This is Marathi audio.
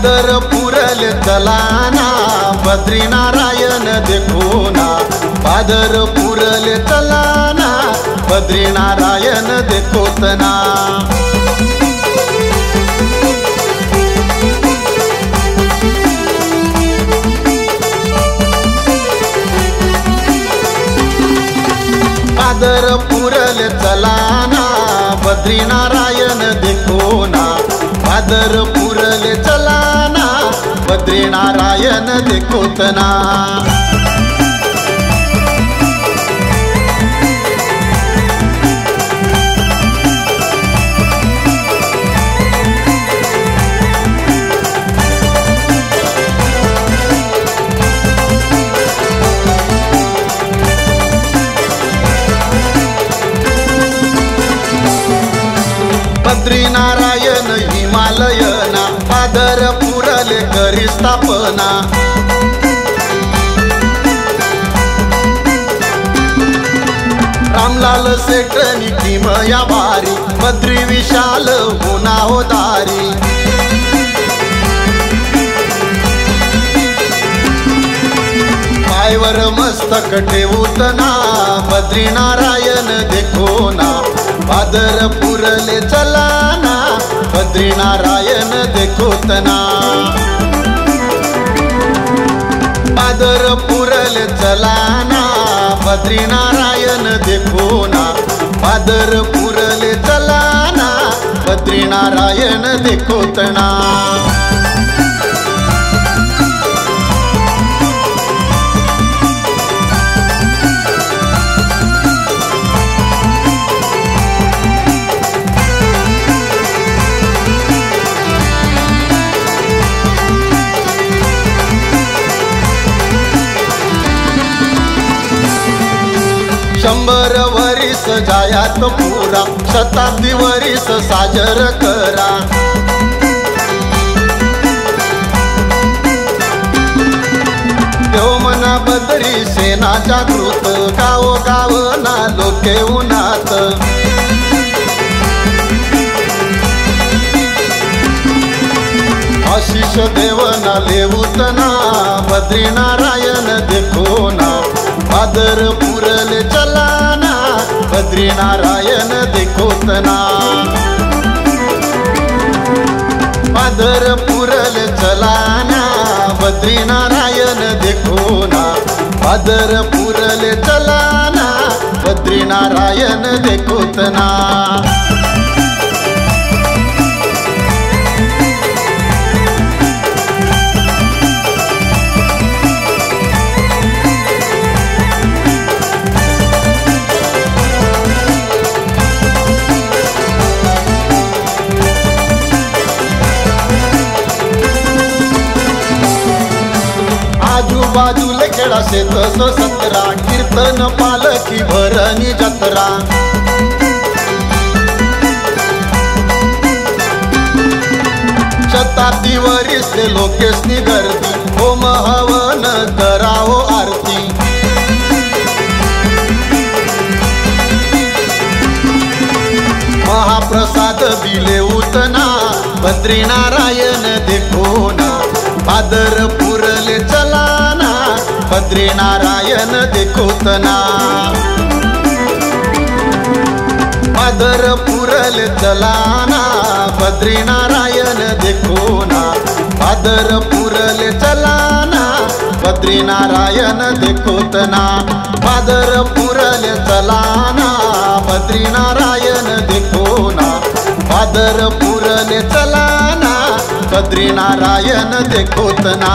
पादरपुरले चलाना बद्रीनारायण देखो ना। पादरपुरले चलाना बद्रीनारायण देखो तना। पादरपुरले चलाना बद्रीनारायण देखो ना। पादरपुरले चलाना बद्रीनारायण देखो तना। बद्रीनारायण हिमालयना पादरपुरले करी स्थापना। रामलाल सेठनी किमया भारी बद्री विशाल होना हो दारी। पायवर मस्तक ठेवूतना बद्रीनारायण देखो ना। पादरपुरले चलाना बद्रीनारायण देखो तना। पादरपुरले चलाना बद्रीनारायण देखो ना। पादरपुरले चलाना बद्रीनारायण देखो तना। शंभर वरीस जायात पुरा शताब्दी वरीस साजर करा। देव मना बद्री सेना जागृत गाव गाव ना लोके उन्हात। आशीष देवना लेऊतना बद्रीनारायण देखो ना। पादरपुरले चलाना बद्रीनारायण देखो तना। पादरपुरले चलाना बद्रीनारायण देखो ना। पादरपुरले चलाना बद्रीनारायण देखो तना। आजूबाजूले खेळा शेतस सतरा कीर्तन पालखी भरणी जत्रा। शताब्दी वरीसले लोकेशनी गर्दी होम हवन करावो आरती। महाप्रसाद बिले उतना बद्रीनारायण देखो ना। पादरपुरले चलाना बद्रीनारायण देखो तना। पादरपुरले चलाना बद्रीनारायण देखो ना। पादरपुरले चलाना बद्रीनारायण देखो तना। पादरपुरले चलाना बद्रीनारायण देखो ना। पादरपुरले चलाना बद्रीनारायण देखो तना।